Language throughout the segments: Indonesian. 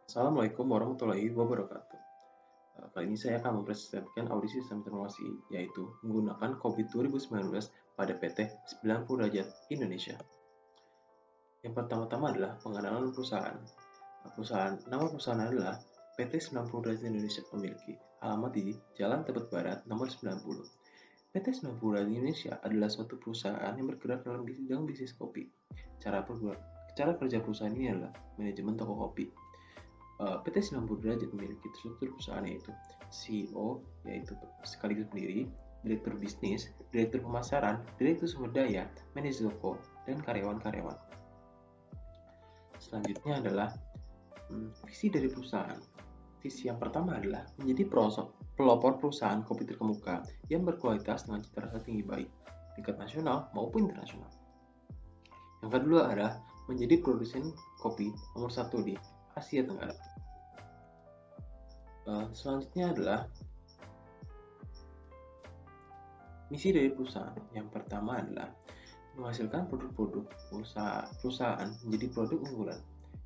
Assalamualaikum warahmatullahi wabarakatuh. Kali ini saya akan mempresentasikan audisi sistem informasi, yaitu menggunakan COVID 2019 pada PT 90 Derajat Indonesia. Yang pertama-tama adalah pengenalan perusahaan. Nama perusahaan adalah PT 90 Derajat Indonesia memiliki alamat di Jalan Tebet Barat nomor 90. PT 90 Derajat Indonesia adalah suatu perusahaan yang bergerak dalam bidang bisnis kopi. Cara kerja perusahaan ini adalah manajemen toko kopi. PT 90 Derajat memiliki struktur perusahaan yaitu CEO, yaitu sekaligus pendiri, direktur bisnis, direktur pemasaran, direktur sumber daya, manajer toko, dan karyawan-karyawan. Selanjutnya adalah visi dari perusahaan. Visi yang pertama adalah menjadi pelopor perusahaan kopi terkemuka yang berkualitas dengan cita rasa tinggi baik, tingkat nasional maupun internasional. Yang kedua adalah menjadi produsen kopi nomor 1 di Asia Tenggara. Selanjutnya adalah misi dari perusahaan. Yang pertama adalah menghasilkan produk-produk perusahaan menjadi produk unggulan.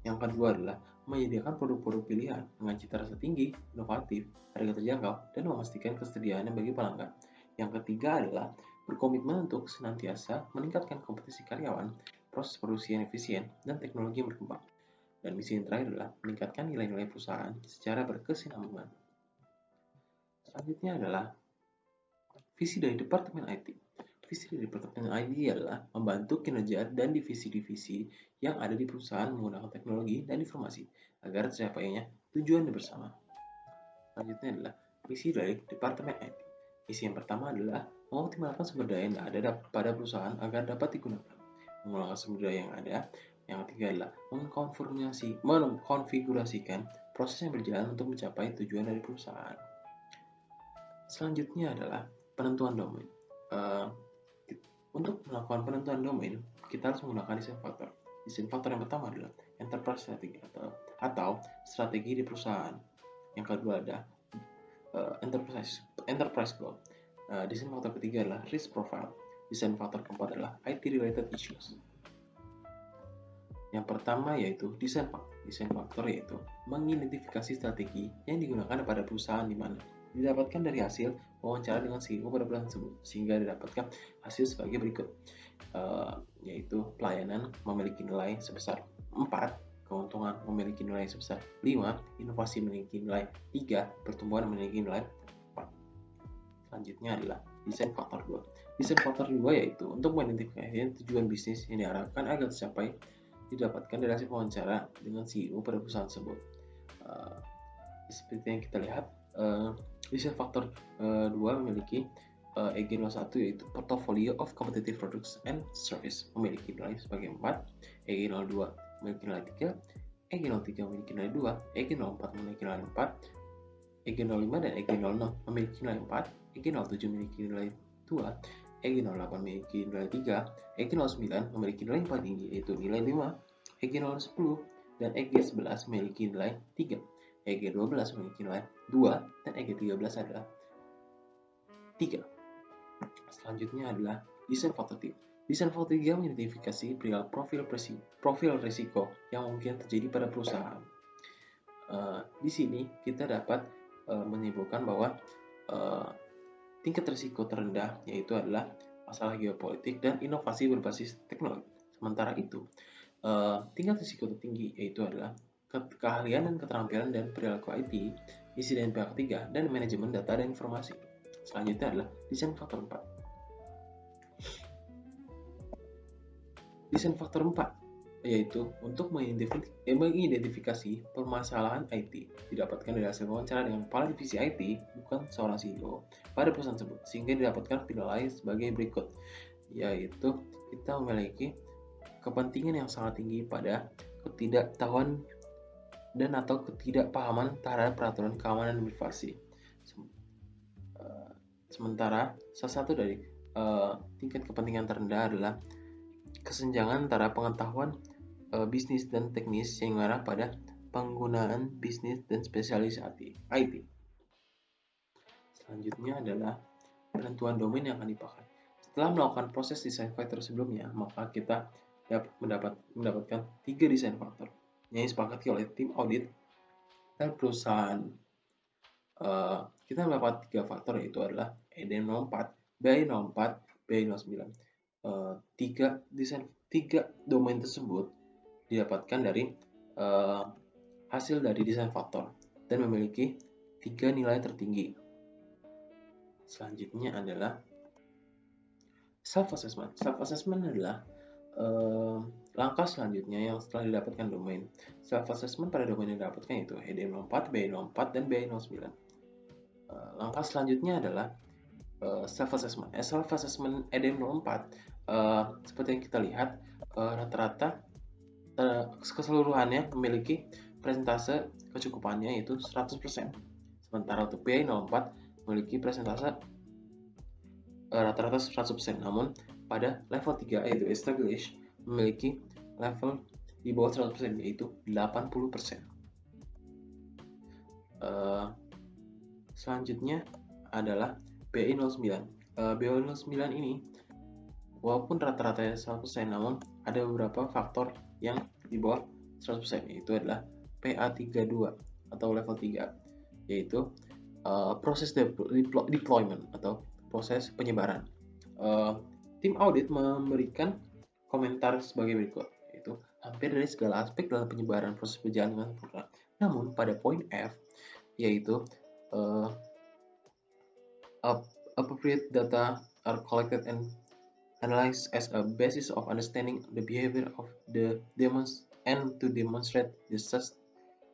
Yang kedua adalah menyediakan produk-produk pilihan dengan cita rasa tinggi, inovatif, harga terjangkau, dan memastikan kesediaannya bagi pelanggan. Yang ketiga adalah berkomitmen untuk senantiasa meningkatkan kompetisi karyawan, proses produksi yang efisien, dan teknologi yang berkembang. Dan misi yang terakhir adalah meningkatkan nilai-nilai perusahaan secara berkesinambungan. Selanjutnya adalah visi dari Departemen IT. Visi dari Departemen IT adalah membantu kinerja dan divisi-divisi yang ada di perusahaan menggunakan teknologi dan informasi agar tercapainya tujuan bersama. Selanjutnya adalah misi dari Departemen IT. Misi yang pertama adalah mengoptimalkan sumber daya yang ada pada perusahaan agar dapat digunakan. Menggunakan sumber daya yang ada. Yang ketiga adalah mengkonfigurasikan proses yang berjalan untuk mencapai tujuan dari perusahaan. Selanjutnya adalah penentuan domain. Untuk melakukan penentuan domain, kita harus menggunakan desain faktor. Desain faktor yang pertama adalah enterprise strategi atau strategi di perusahaan. Yang kedua ada enterprise goal. Desain faktor ketiga adalah risk profile. Desain faktor keempat adalah IT related issues. Yang pertama yaitu desain faktor. Desain faktor yaitu mengidentifikasi strategi yang digunakan pada perusahaan di mana didapatkan dari hasil wawancara dengan CEO pada perusahaan tersebut, sehingga didapatkan hasil sebagai berikut, yaitu pelayanan memiliki nilai sebesar 4, keuntungan memiliki nilai sebesar 5, inovasi memiliki nilai 3, pertumbuhan memiliki nilai 4. Selanjutnya adalah desain faktor 2. Desain faktor 2 yaitu untuk mengidentifikasi tujuan bisnis yang diharapkan agar tercapai didapatkan dari hasil wawancara dengan CEO pada perusahaan tersebut. Seperti yang kita lihat, desain faktor 2 memiliki EG01 yaitu Portfolio of Competitive Products and Service memiliki nilai sebagai 4, EG02 memiliki nilai 3, EG03 memiliki nilai 2, EG04 memiliki nilai 4, EG05 dan EG06 memiliki nilai 4, EG07 memiliki nilai 2, EG08 memiliki nilai 3, EG09 memiliki nilai 4 tinggi yaitu nilai 5, EG010 dan EG11 memiliki nilai 3. EG12 memiliki nilai 2 dan EG13 adalah 3. Selanjutnya adalah desain faktor 3. Desain faktor 3 mengidentifikasi profil risiko yang mungkin terjadi pada perusahaan. Di sini kita dapat menyimpulkan bahwa tingkat risiko terendah yaitu adalah masalah geopolitik dan inovasi berbasis teknologi. Sementara itu, tingkat risiko tertinggi yaitu adalah keahlian dan keterampilan dan perilaku IT, isi dan pihak ketiga, dan manajemen data dan informasi. Selanjutnya adalah desain faktor 4. Desain faktor 4 yaitu untuk mengidentifikasi permasalahan IT didapatkan dari hasil wawancara dengan kepala divisi IT bukan seorang CEO pada perusahaan tersebut, sehingga didapatkan penilaian sebagai berikut, yaitu kita memiliki kepentingan yang sangat tinggi pada ketidaktahuan dan atau ketidakpahaman terhadap peraturan keamanan dan privasi. Sementara salah satu dari tingkat kepentingan terendah adalah kesenjangan antara pengetahuan bisnis dan teknis yang mengarah pada penggunaan bisnis dan spesialis IT. Selanjutnya adalah penentuan domain yang akan dipakai. Setelah melakukan proses desain faktor sebelumnya, maka kita dapat mendapatkan 3 desain faktor yang disepakati oleh tim audit dan perusahaan. Kita mendapat 3 faktor, yaitu adalah EDM04, BI04, BI09. Tiga domain tersebut didapatkan dari hasil dari desain faktor dan memiliki 3 nilai tertinggi. Selanjutnya adalah self-assessment. Self-assessment adalah langkah selanjutnya yang setelah didapatkan domain. Self-assessment pada domain yang didapatkan yaitu EDM04, BI04, dan BI09. Langkah selanjutnya adalah self-assessment. Self-assessment EDM04 seperti yang kita lihat, rata-rata keseluruhannya memiliki presentase kecukupannya yaitu 100%. Sementara untuk BI04 memiliki presentase rata-rata 100%, namun pada level 3 yaitu established memiliki level di bawah 100% yaitu 80%. Selanjutnya adalah BI09. BI09 ini walaupun rata-ratanya 100%, namun ada beberapa faktor yang di bawah 100%, yaitu adalah PA32 atau level 3, yaitu proses deployment atau proses penyebaran. Tim audit memberikan komentar sebagai berikut, yaitu hampir dari segala aspek dalam penyebaran proses berjalan dengan sempurna. Namun pada poin F, yaitu appropriate data are collected and analyzed as a basis of understanding the behavior of the demos and to demonstrate the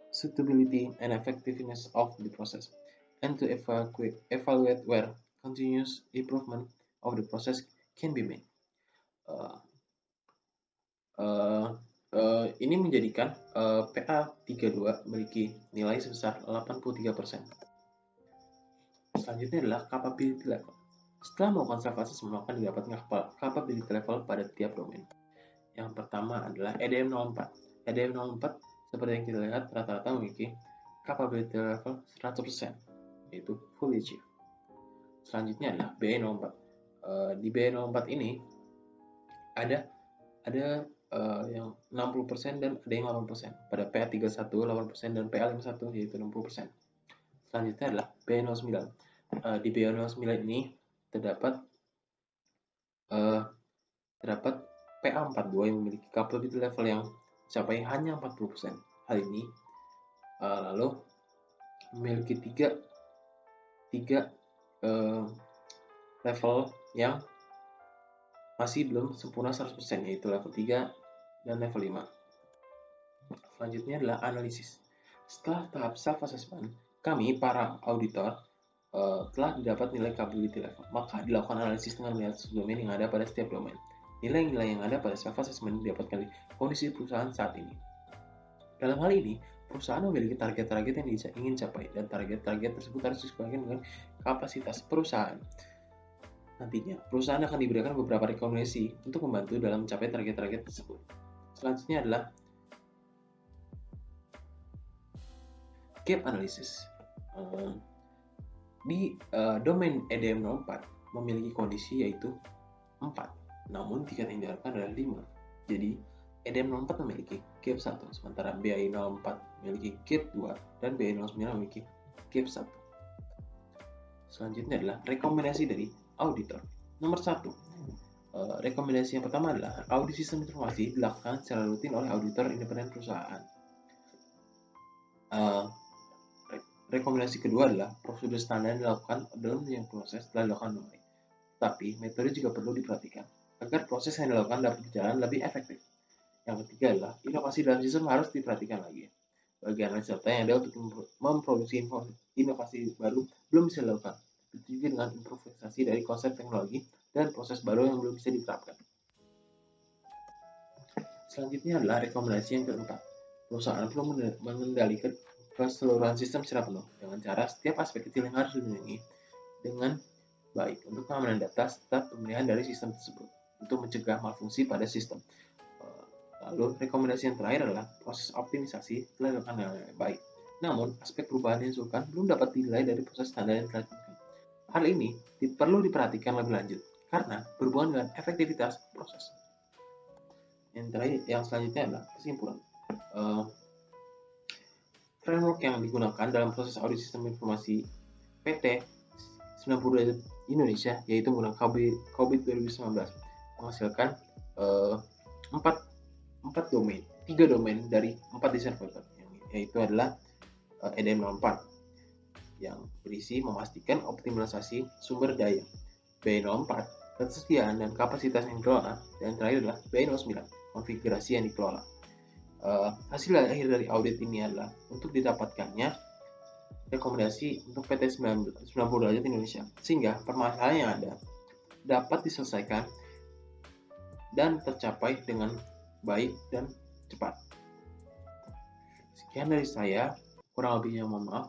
suitability and effectiveness of the process, and to evaluate where continuous improvement of the process can be made. Ini menjadikan PA32 memiliki nilai sebesar 83%. Selanjutnya adalah capability level. Setelah melakukan self-assessment, akan didapatkan capability level pada tiap domain. Yang pertama adalah EDM04. EDM04 seperti yang kita lihat rata-rata memiliki capability level 100%, yaitu fully achieved. Selanjutnya adalah BI04. Di BI04 ini ada yang 60% dan ada yang 8%. Pada PA31 8% dan PA51 yaitu 60%. Selanjutnya adalah BI09. Di BI09 ini terdapat PA42 yang memiliki capability level yang mencapai hanya 40%. Hal ini lalu memiliki tiga level yang masih belum sempurna 100%, yaitu level 3 dan level 5. Selanjutnya adalah analisis. Setelah tahap self-assessment, kami para auditor telah didapat nilai capability level. Maka dilakukan analisis dengan melihat subdomain yang ada pada setiap domain. Nilai-nilai yang ada pada self-assessment didapatkan dari kondisi perusahaan saat ini. Dalam hal ini, perusahaan memiliki target-target yang ingin capai, dan target-target tersebut harus disesuaikan dengan kapasitas perusahaan. Nantinya, perusahaan akan diberikan beberapa rekomendasi untuk membantu dalam mencapai target-target tersebut. Selanjutnya adalah gap analysis. Di domain EDM04 memiliki kondisi yaitu 4, namun tingkat yang diharapkan adalah 5. Jadi, EDM04 memiliki gap 1, sementara BI04 memiliki gap 2, dan BI09 memiliki gap 1. Selanjutnya adalah rekomendasi dari auditor. Nomor 1, rekomendasi yang pertama adalah audit sistem informasi dilakukan secara rutin oleh auditor independen perusahaan. Rekomendasi kedua adalah prosedur standar yang dilakukan dalam proses setelah dilakukan domain. Tapi metode juga perlu diperhatikan agar proses yang dilakukan dapat berjalan lebih efektif. Yang ketiga adalah inovasi dalam sistem harus diperhatikan lagi. Bagi analis data yang ada untuk memproduksi inovasi baru belum bisa dilakukan, juga dengan improvisasi dari konsep teknologi dan proses baru yang belum bisa diterapkan. Selanjutnya adalah rekomendasi yang keempat. Perusahaan perlu mengendalikan keseluruhan sistem secara penuh dengan cara setiap aspek kecil yang harus dilindungi dengan baik untuk keamanan data serta pemilihan dari sistem tersebut untuk mencegah malfungsi pada sistem. Lalu rekomendasi yang terakhir adalah proses optimisasi telah dilakukan dengan baik. Namun aspek perubahan yang diusulkan belum dapat dinilai dari proses standar yang telah dilakukan. Hal ini perlu diperhatikan lebih lanjut karena berhubungan dengan efektivitas proses. Yang selanjutnya adalah kesimpulan. Framework yang digunakan dalam proses audit sistem informasi PT 90 derajat Indonesia yaitu menggunakan COVID 2019 menghasilkan 3 domain dari 4 desain paper yaitu adalah EDM 04 yang berisi memastikan optimalisasi sumber daya, B04 ketersediaan dan kapasitas yang dikelola, dan terakhir adalah B09 konfigurasi yang dikelola. Hasil akhir dari audit ini adalah untuk didapatkannya rekomendasi untuk PT 90 derajat Indonesia sehingga permasalahan yang ada dapat diselesaikan dan tercapai dengan baik dan cepat. Sekian dari saya, kurang lebihnya mohon maaf.